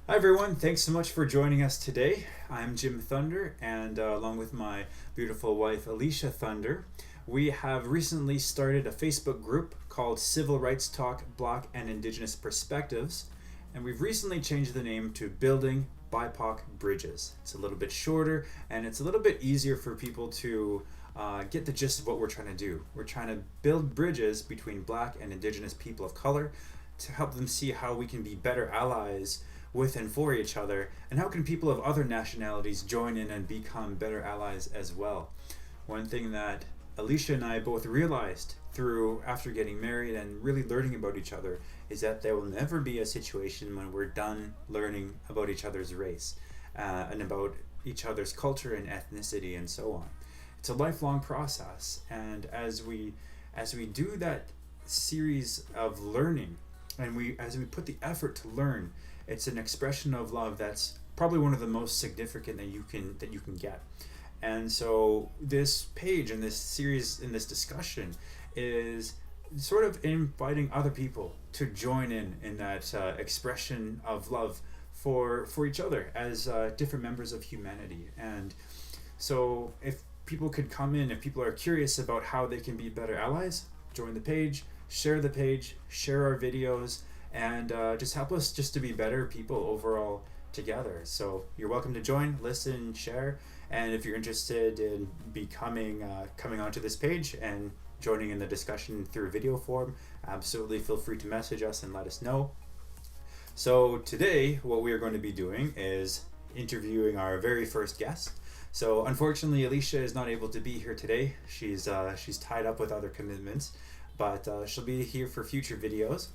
Hi everyone, thanks so much for joining us today. I'm Jim Thunder, and along with my beautiful wife Alicia Thunder, we have recently started a Facebook group called Civil Rights Talk Black and Indigenous Perspectives, and we've recently changed the name to Building BIPOC Bridges. It's a little bit shorter and it's a little bit easier for people to get the gist of what we're trying to do. We're trying to build bridges between Black and Indigenous people of color to help them see how we can be better allies with and for each other, and how can people of other nationalities join in and become better allies as well. One thing that Alicia and I both realized through after getting married and really learning about each other is that there will never be a situation when we're done learning about each other's race and about each other's culture and ethnicity and so on. It's a lifelong process, and as we do that series of learning, and as we put the effort to learn, it's an expression of love that's probably one of the most significant that you can get. And so this page and this series in this discussion is sort of inviting other people to join in that expression of love for each other as different members of humanity. And so if people could come in, if people are curious about how they can be better allies, join the page, share our videos, and just help us just to be better people overall together. So you're welcome to join, listen, share, and if you're interested in becoming coming onto this page and joining in the discussion through video form, absolutely feel free to message us and let us know. So today, what we are going to be doing is interviewing our very first guest. So unfortunately, Alicia is not able to be here today. She's tied up with other commitments, but she'll be here for future videos.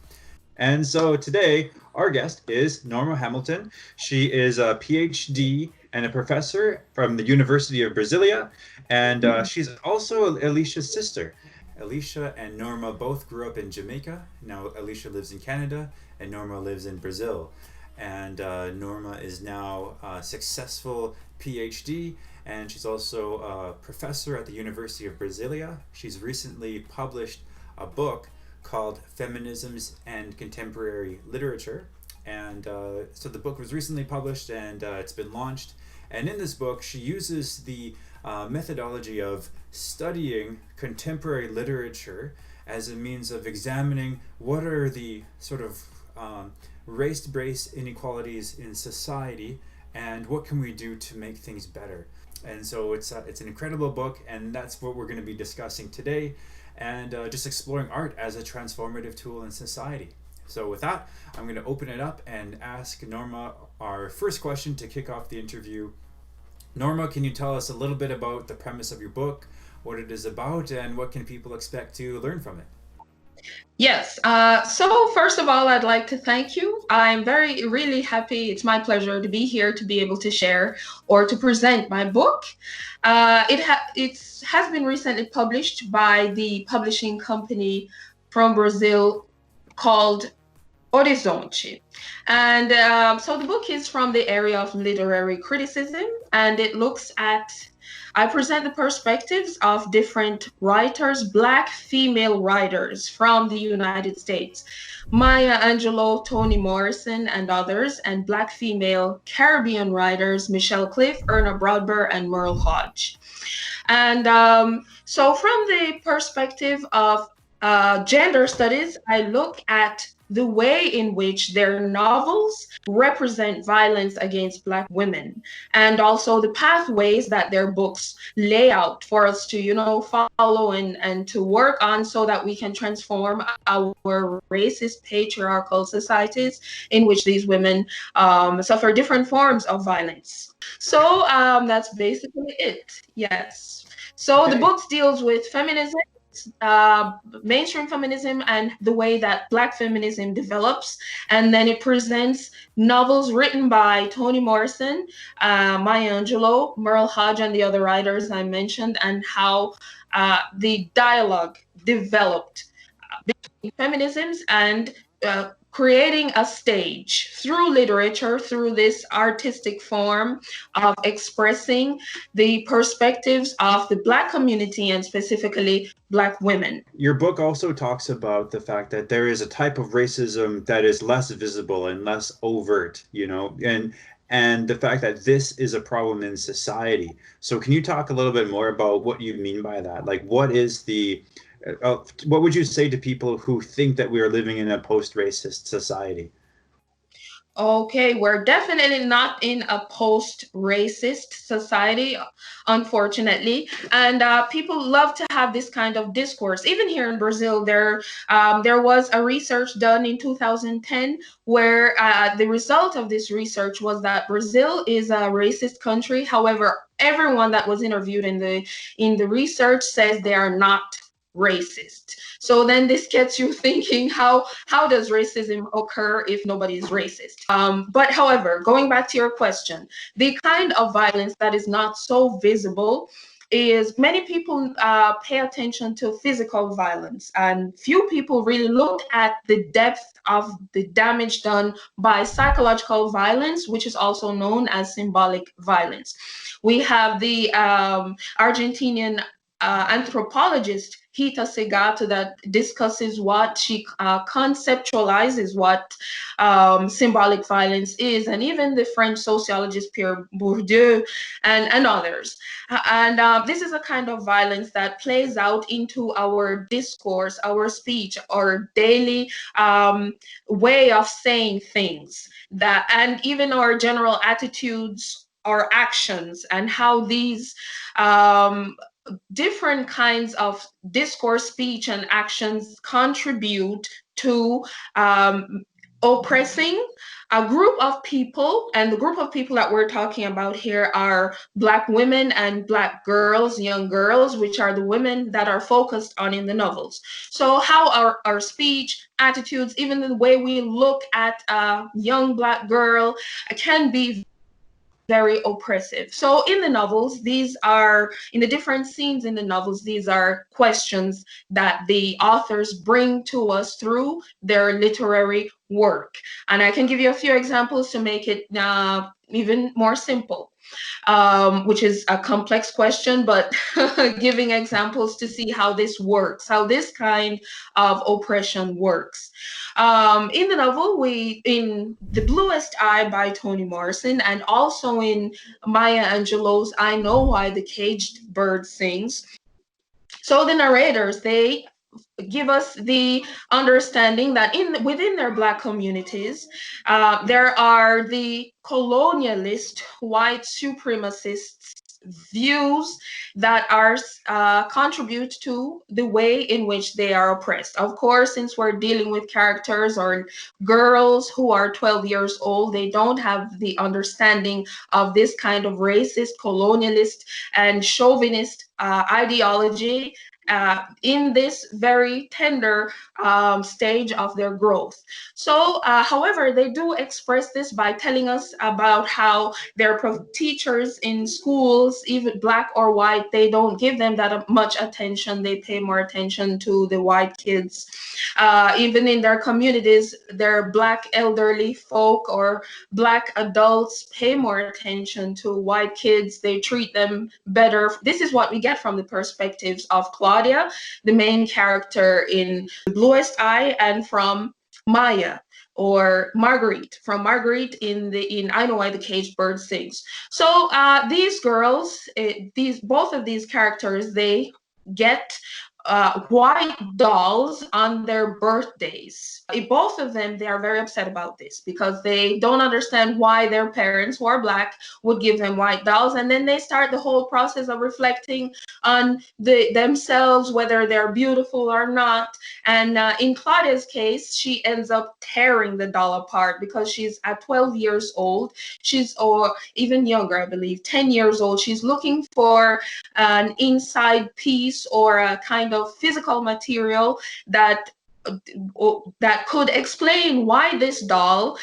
And so today, our guest is Norma Hamilton. She is a PhD and a professor from the University of Brasilia, and she's also Alicia's sister. Alicia and Norma both grew up in Jamaica. Now Alicia lives in Canada, and Norma lives in Brazil. And Norma is now a successful PhD, and she's also a professor at the University of Brasilia. She's recently published a book called Feminisms and Contemporary Literature. And so the book was recently published, and it's been launched. And in this book, she uses the methodology of studying contemporary literature as a means of examining what are the sort of race-based inequalities in society and what can we do to make things better. And so it's an incredible book, and that's what we're going to be discussing today, and just exploring art as a transformative tool in society. So with that, I'm going to open it up and ask Norma our first question to kick off the interview. Norma, can you tell us a little bit about the premise of your book, what it is about, and what can people expect to learn from it? Yes. So first of all, I'd like to thank you. I'm really happy. It's my pleasure to be here to be able to share or to present my book. It has been recently published by the publishing company from Brazil called Horizonte. And so the book is from the area of literary criticism, and I present the perspectives of different writers, Black female writers from the United States, Maya Angelou, Toni Morrison, and others, and Black female Caribbean writers, Michelle Cliff, Erna Broadbent, and Merle Hodge. And so from the perspective of gender studies, I look at the way in which their novels represent violence against Black women, and also the pathways that their books lay out for us to, follow and to work on so that we can transform our racist patriarchal societies in which these women suffer different forms of violence. So that's basically it. Yes. So the Okay. book deals with feminism, mainstream feminism, and the way that Black feminism develops. And then it presents novels written by Toni Morrison, Maya Angelou, Merle Hodge, and the other writers I mentioned, and how the dialogue developed between feminisms and creating a stage through literature, through this artistic form of expressing the perspectives of the Black community and specifically Black women. Your book also talks about the fact that there is a type of racism that is less visible and less overt, and the fact that this is a problem in society. So can you talk a little bit more about what you mean by that? Like, what would you say to people who think that we are living in a post-racist society? Okay, we're definitely not in a post-racist society, unfortunately, and people love to have this kind of discourse. Even here in Brazil, there was a research done in 2010 where the result of this research was that Brazil is a racist country. However, everyone that was interviewed in the research says they are not racist. So then this gets you thinking, how does racism occur if nobody is racist? But however, going back to your question, the kind of violence that is not so visible is many people pay attention to physical violence, and few people really look at the depth of the damage done by psychological violence, which is also known as symbolic violence. We have the Argentinian anthropologist Rita Segato that discusses what she conceptualizes what symbolic violence is, and even the French sociologist Pierre Bourdieu and others. And this is a kind of violence that plays out into our discourse, our speech, our daily way of saying things, that, and even our general attitudes, our actions, and how these different kinds of discourse, speech, and actions contribute to oppressing a group of people. And the group of people that we're talking about here are Black women and Black girls, young girls, which are the women that are focused on in the novels. So how our speech, attitudes, even the way we look at a young Black girl can be very oppressive. So in the novels, in the different scenes in the novels, these are questions that the authors bring to us through their literary work. And I can give you a few examples to make it even more simple, which is a complex question, but giving examples to see how this works, how this kind of oppression works. In the novel, in The Bluest Eye by Toni Morrison, and also in Maya Angelou's I Know Why the Caged Bird Sings. So the narrators, they give us the understanding that within their Black communities, there are the colonialist, white supremacist views that are contribute to the way in which they are oppressed. Of course, since we're dealing with characters or girls who are 12 years old, they don't have the understanding of this kind of racist, colonialist, and chauvinist ideology in this very tender stage of their growth. So, however, they do express this by telling us about how their teachers in schools, even Black or white, they don't give them that much attention. They pay more attention to the white kids. Even in their communities, their Black elderly folk or Black adults pay more attention to white kids. They treat them better. This is what we get from the perspectives of Claudia, the main character in The Bluest Eye, and from Maya or Marguerite, from Marguerite in I Know Why the Caged Bird Sings. So these girls, both of these characters, they get white dolls on their birthdays. Both of them, they are very upset about this because they don't understand why their parents, who are Black, would give them white dolls. And then they start the whole process of reflecting on themselves, whether they're beautiful or not. And in Claudia's case, she ends up tearing the doll apart because she's at 12 years old. Or even younger, I believe, 10 years old. She's looking for an inside piece or a kind of physical material that that could explain why this doll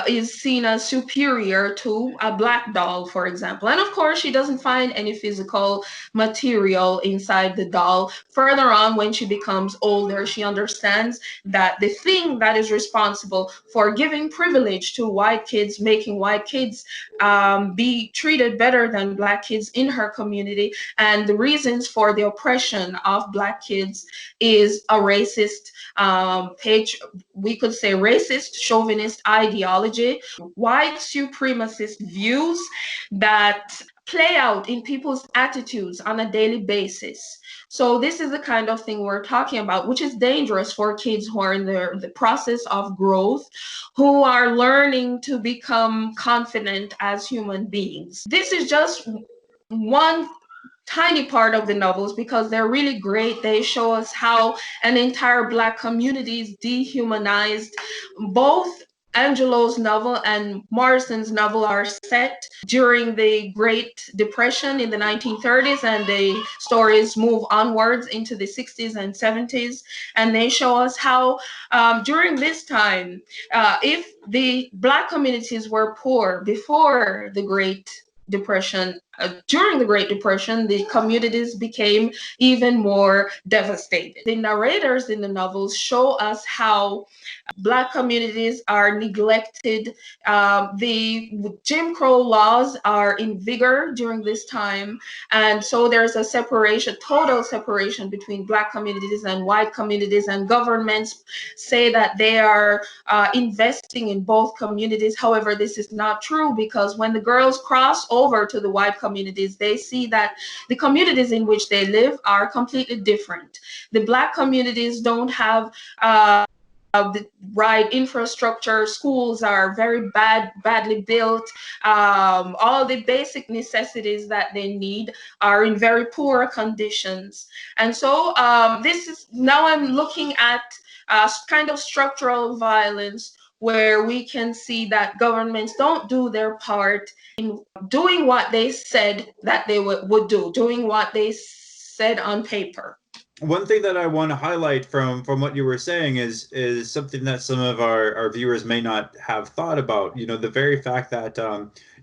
is seen as superior to a black doll, for example. And of course, she doesn't find any physical material inside the doll. Further on, when she becomes older, she understands that the thing that is responsible for giving privilege to white kids, making white kids be treated better than black kids in her community, and the reasons for the oppression of black kids is a racist we could say racist, chauvinist ideology, white supremacist views that play out in people's attitudes on a daily basis. So this is the kind of thing we're talking about, which is dangerous for kids who are in the process of growth, who are learning to become confident as human beings. This is just one tiny part of the novels because they're really great. They show us how an entire black community is dehumanized. Both Angelo's novel and Morrison's novel are set during the Great Depression in the 1930s, and the stories move onwards into the 60s and 70s. And they show us how during this time, if the black communities were poor before the Great Depression, during the Great Depression, the communities became even more devastated. The narrators in the novels show us how black communities are neglected. The Jim Crow laws are in vigor during this time. And so there's a separation, total separation between black communities and white communities, and governments say that they are investing in both communities. However, this is not true, because when the girls cross over to the white communities, they see that the communities in which they live are completely different. The black communities don't have the right infrastructure. Schools are very badly built. All the basic necessities that they need are in very poor conditions. And so this is, now I'm looking at kind of structural violence, where we can see that governments don't do their part in doing what they said that they would do, doing what they said on paper. One thing that I want to highlight from what you were saying is something that some of our viewers may not have thought about. You know, the very fact that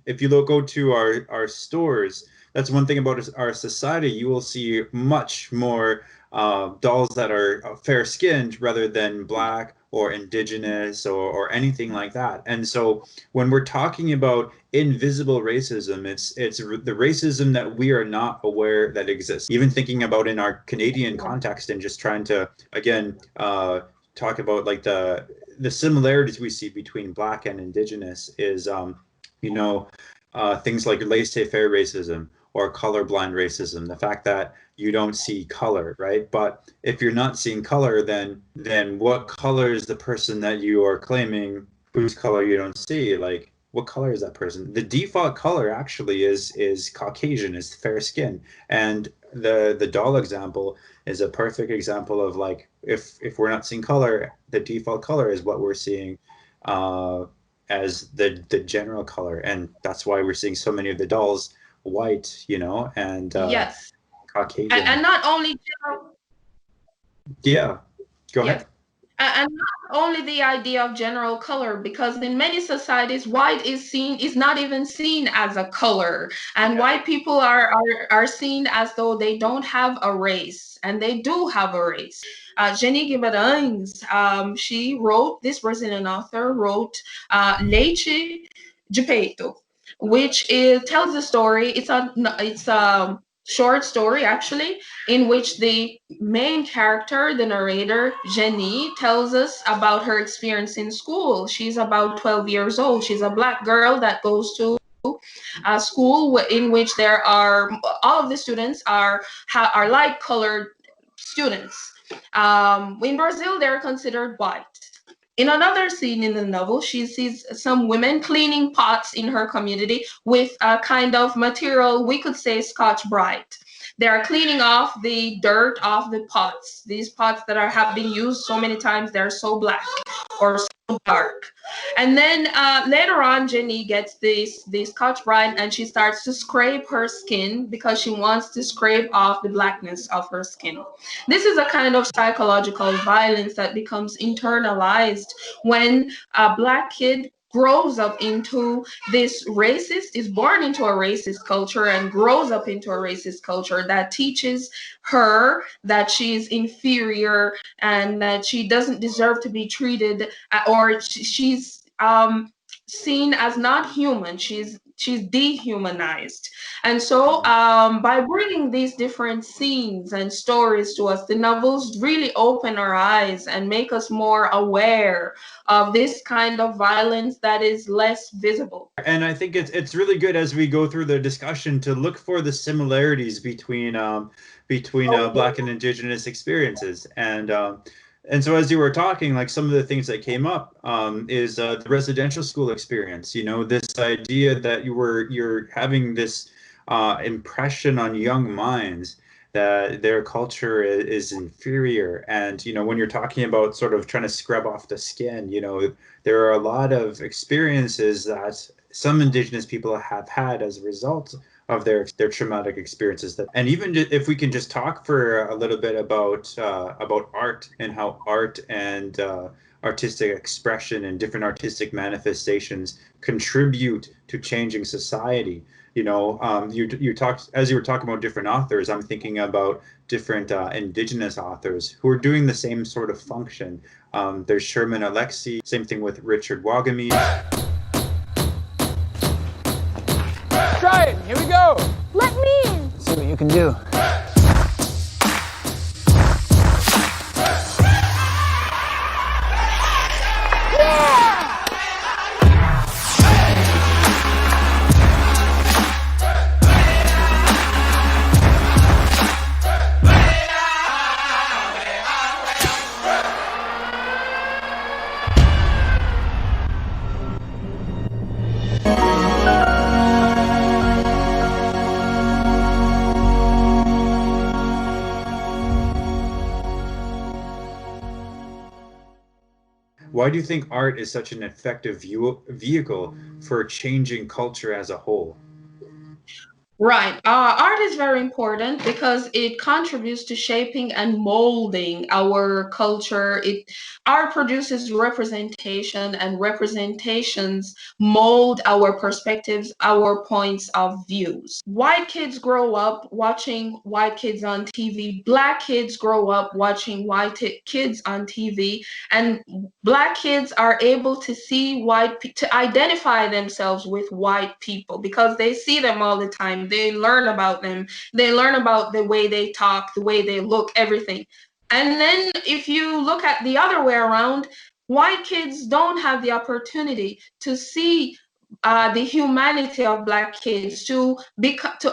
if you go to our stores, that's one thing about our society. You will see much more dolls that are fair-skinned rather than black or indigenous or anything like that. And so when we're talking about invisible racism, it's the racism that we are not aware that exists. Even thinking about in our Canadian context and just trying to again talk about like the similarities we see between black and indigenous is you know things like laissez-faire racism or colorblind racism, the fact that you don't see color, right? But if you're not seeing color, then what color is the person that you are claiming whose color you don't see? Like, what color is that person? The default color actually is Caucasian, is fair skin. And the doll example is a perfect example of like if we're not seeing color, the default color is what we're seeing as the general color, and that's why we're seeing so many of the dolls white, and Yes. Caucasian. And not only Yeah, go ahead. yes. And not only the idea of general color, because in many societies, white is not even seen as a color, and white people are seen as though they don't have a race, and they do have a race. Jenny Guimarães, she wrote, this Brazilian author wrote Leite de Peito, which tells the story. It's a short story actually, in which the main character, the narrator, Jenny, tells us about her experience in school. She's about 12 years old. She's a black girl that goes to a school in which there are all of the students are light colored students. In Brazil, they're considered white. In another scene in the novel, she sees some women cleaning pots in her community with a kind of material we could say Scotch-Brite. They are cleaning off the dirt off the pots. These pots that have been used so many times, they're so black or so dark. And then later on, Jenny gets this Scotch Brite, and she starts to scrape her skin because she wants to scrape off the blackness of her skin. This is a kind of psychological violence that becomes internalized when a Black kid grows up into this racist, is born into a racist culture and grows up into a racist culture that teaches her that she's inferior and that she doesn't deserve to be treated, or she's seen as not human. She's dehumanized. And so by bringing these different scenes and stories to us, the novels really open our eyes and make us more aware of this kind of violence that is less visible. And I think it's really good as we go through the discussion to look for the similarities between Black and Indigenous experiences. And so as you were talking, like some of the things that came up is the residential school experience. You know, this idea that you're having this impression on young minds that their culture is inferior. And, you know, when you're talking about sort of trying to scrub off the skin, you know, there are a lot of experiences that some Indigenous people have had as a result of their traumatic experiences. And even if we can just talk for a little bit about art and how art and artistic expression and different artistic manifestations contribute to changing society. You know, you talked, as you were talking about different authors, I'm thinking about different Indigenous authors who are doing the same sort of function. There's Sherman Alexie, same thing with Richard Wagamese. Try it, here we go. Let me in. Let's see what you can do. Why do you think art is such an effective vehicle for changing culture as a whole? Right. Art is very important because it contributes to shaping and molding our culture. Art produces representation, and representations mold our perspectives, our points of views. White kids grow up watching white kids on TV. Black kids grow up watching kids on TV, and Black kids are able to see to identify themselves with white people because they see them all the time. They learn about them. They learn about the way they talk, the way they look, everything. And then if you look at the other way around, white kids don't have the opportunity to see the humanity of Black kids, to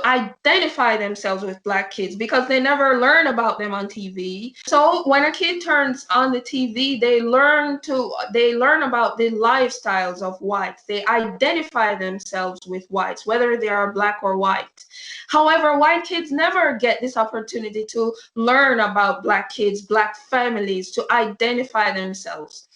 identify themselves with Black kids, because they never learn about them on TV. So when a kid turns on the TV, they learn about the lifestyles of whites. They identify themselves with whites, whether they are Black or white. However, white kids never get this opportunity to learn about Black kids, Black families, to identify themselves.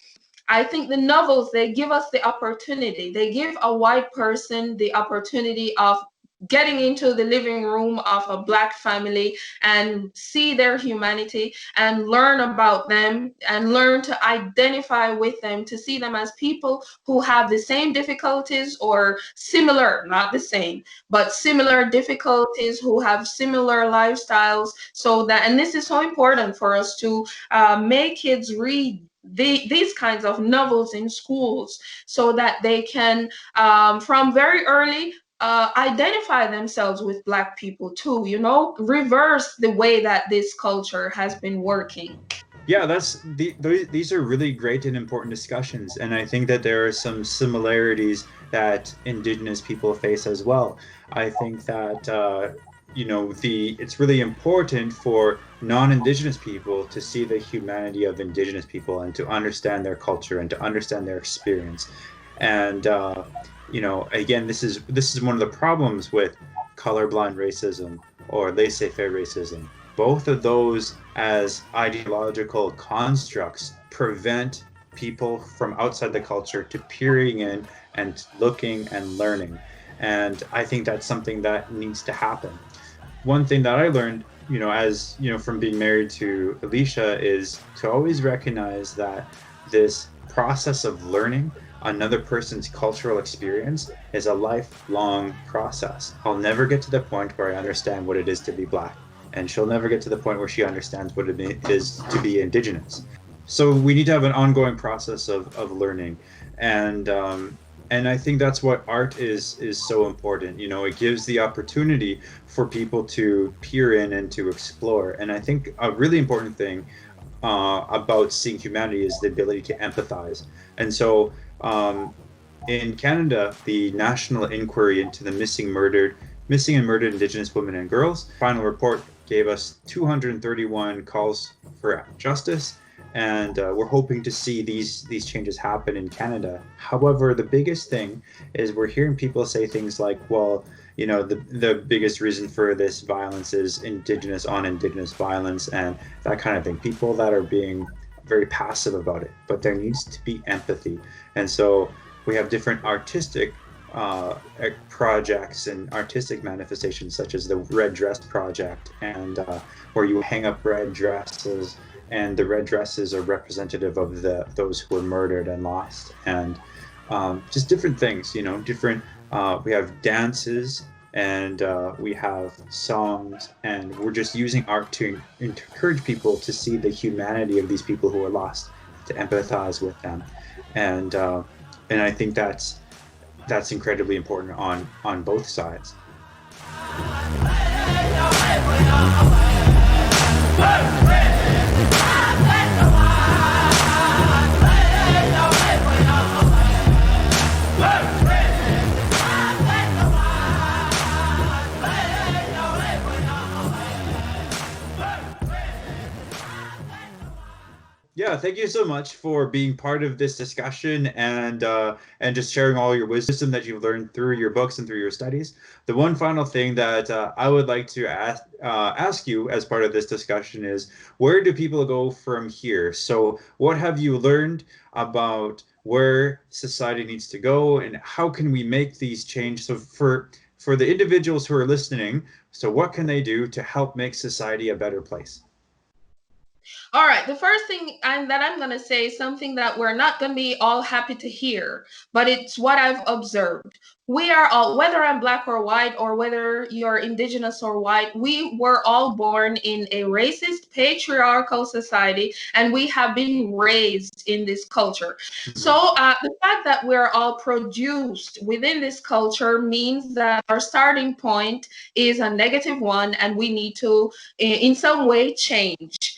I think the novels, they give us the opportunity. They give a white person the opportunity of getting into the living room of a Black family and see their humanity and learn about them and learn to identify with them, to see them as people who have the same difficulties or similar, not the same, but similar difficulties, who have similar lifestyles. So that, and this is so important for us to make kids read these kinds of novels in schools so that they can, from very early, identify themselves with Black people too, you know, reverse the way that this culture has been working. Yeah, these are really great and important discussions, and I think that there are some similarities that Indigenous people face as well. I think that it's really important for non-Indigenous people to see the humanity of Indigenous people and to understand their culture and to understand their experience. And again, this is one of the problems with colorblind racism or laissez-faire racism. Both of those, as ideological constructs, prevent people from outside the culture to peering in and looking and learning. And I think that's something that needs to happen. One thing that I learned, as from being married to Alicia, is to always recognize that this process of learning another person's cultural experience is a lifelong process. I'll never get to the point where I understand what it is to be Black, and she'll never get to the point where she understands what it is to be Indigenous. So we need to have an ongoing process of learning, and I think that's what art is so important. It gives the opportunity for people to peer in and to explore. And I think a really important thing about seeing humanity is the ability to empathize. And so in Canada, the National Inquiry into the Missing and Murdered Indigenous Women and Girls final report gave us 231 calls for justice. And we're hoping to see these changes happen in Canada. However, the biggest thing is we're hearing people say things like, well, the biggest reason for this violence is Indigenous on Indigenous violence and that kind of thing. People that are being very passive about it, but there needs to be empathy. And so we have different artistic projects and artistic manifestations, such as the Red Dress Project, and where you hang up red dresses, and the red dresses are representative of those who were murdered and lost, and just different things, different. We have dances, and we have songs, and we're just using art to encourage people to see the humanity of these people who are lost, to empathize with them, and I think that's incredibly important on both sides. Yeah, thank you so much for being part of this discussion and just sharing all your wisdom that you've learned through your books and through your studies. The one final thing that I would like to ask you as part of this discussion is, where do people go from here? So what have you learned about where society needs to go, and how can we make these changes? So for the individuals who are listening, so what can they do to help make society a better place? All right, the first thing that I'm going to say is something that we're not going to be all happy to hear, but it's what I've observed. We are all, whether I'm Black or white, or whether you're Indigenous or white, we were all born in a racist, patriarchal society, and we have been raised in this culture. Mm-hmm. So the fact that we're all produced within this culture means that our starting point is a negative one, and we need to, in some way, change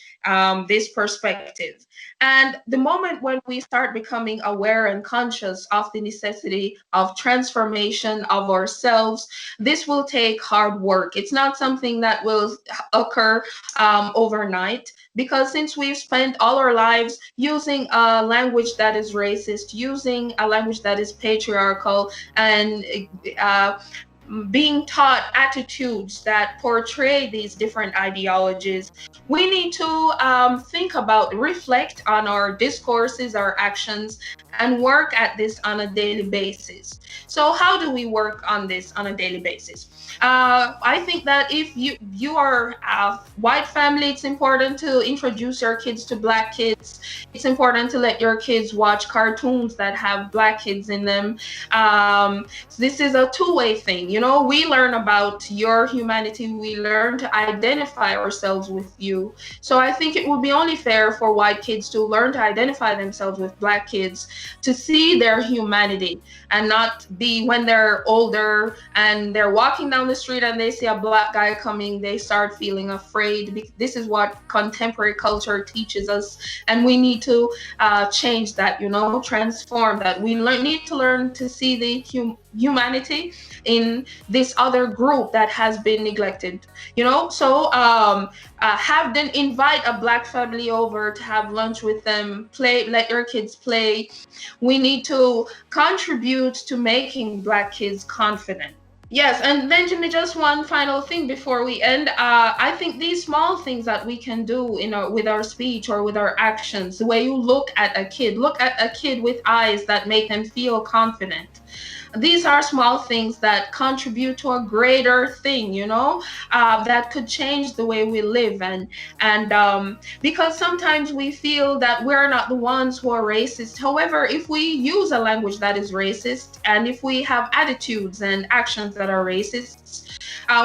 this perspective. And the moment when we start becoming aware and conscious of the necessity of transformation of ourselves, this will take hard work. It's not something that will occur overnight, because since we've spent all our lives using a language that is racist, using a language that is patriarchal, and being taught attitudes that portray these different ideologies, we need to think about, reflect on our discourses, our actions, and work at this on a daily basis. So how do we work on this on a daily basis? I think that if you are a white family, it's important to introduce your kids to Black kids. It's important to let your kids watch cartoons that have Black kids in them. This is a two-way thing. We learn about your humanity. We learn to identify ourselves with you. So I think it would be only fair for white kids to learn to identify themselves with Black kids, to see their humanity, and not be, when they're older and they're walking down the street and they see a Black guy coming, they start feeling afraid. This is what contemporary culture teaches us, and we need to change that, transform that. We need to learn to see the humanity in this other group that has been neglected, so have them invite a Black family over to have lunch with them, let your kids play. We need to contribute to making Black kids confident. Yes, and Benjamin, just one final thing before we end. I think these small things that we can do with our speech or with our actions, the way you look at a kid with eyes that make them feel confident. These are small things that contribute to a greater thing, that could change the way we live. And because sometimes we feel that we're not the ones who are racist. However, if we use a language that is racist, and if we have attitudes and actions that are racist,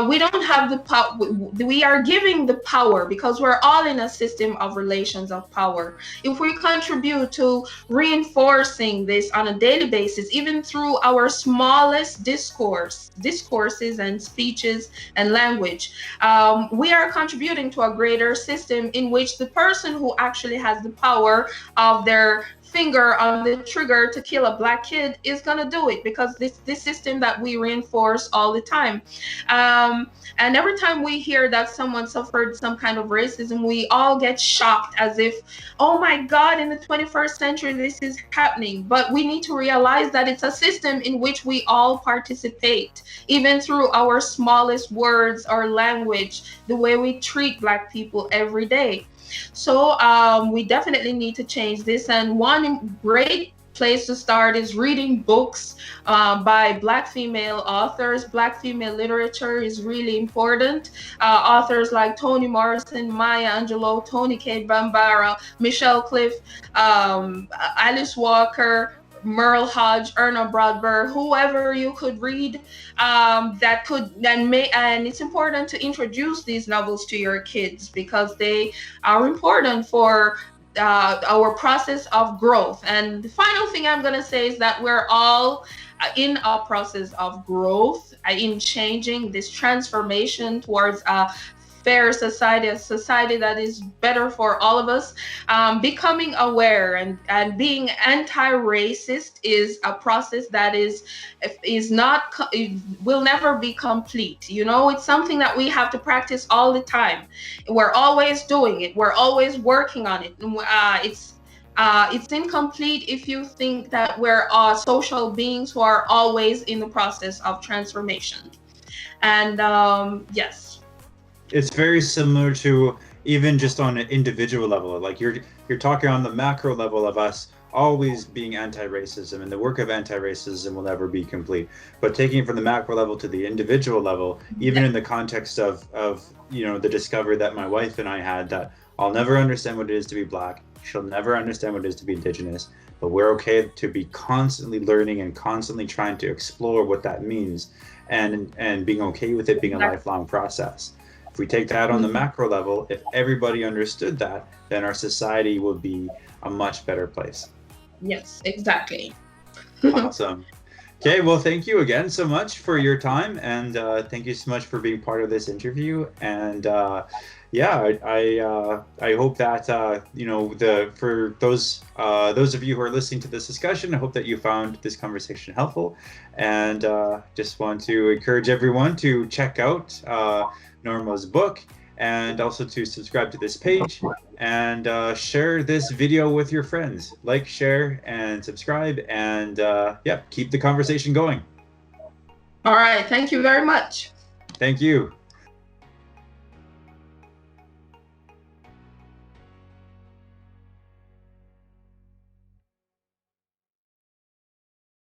we don't have the power. We are giving the power, because we're all in a system of relations of power. If we contribute to reinforcing this on a daily basis, even through our smallest discourses and speeches and language, we are contributing to a greater system in which the person who actually has the power of their finger on the trigger to kill a black kid is going to do it, because this system that we reinforce all the time. And every time we hear that someone suffered some kind of racism, we all get shocked, as if, oh my God, in the 21st century, this is happening. But we need to realize that it's a system in which we all participate, even through our smallest words or language, the way we treat Black people every day. So we definitely need to change this. And one great place to start is reading books by Black female authors. Black female literature is really important. Authors like Toni Morrison, Maya Angelou, Toni Cade Bambara, Michelle Cliff, Alice Walker, Merle Hodge, Erna Brodber, whoever you could read, that could and it's important to introduce these novels to your kids, because they are important for our process of growth. And the final thing I'm going to say is that we're all in a process of growth, in changing this transformation towards a fair society, a society that is better for all of us. Becoming aware and being anti-racist is a process that it will never be complete. It's something that we have to practice all the time. We're always doing it. We're always working on it. It's incomplete if you think that we're social beings who are always in the process of transformation. And yes. It's very similar to even just on an individual level. Like you're talking on the macro level of us always being anti-racism, and the work of anti-racism will never be complete. But taking it from the macro level to the individual level, even in the context of the discovery that my wife and I had, that I'll never understand what it is to be Black. She'll never understand what it is to be Indigenous, but we're okay to be constantly learning and constantly trying to explore what that means, and being okay with it being a lifelong process. If we take that on the macro level, if everybody understood that, then our society would be a much better place. Yes, exactly. Awesome. Okay, well, thank you again so much for your time, and thank you so much for being part of this interview. And I hope that for those of you who are listening to this discussion, I hope that you found this conversation helpful, and just want to encourage everyone to check out Norma's book, and also to subscribe to this page, and share this video with your friends. Like, share, and subscribe, and keep the conversation going. All right. Thank you very much. Thank you.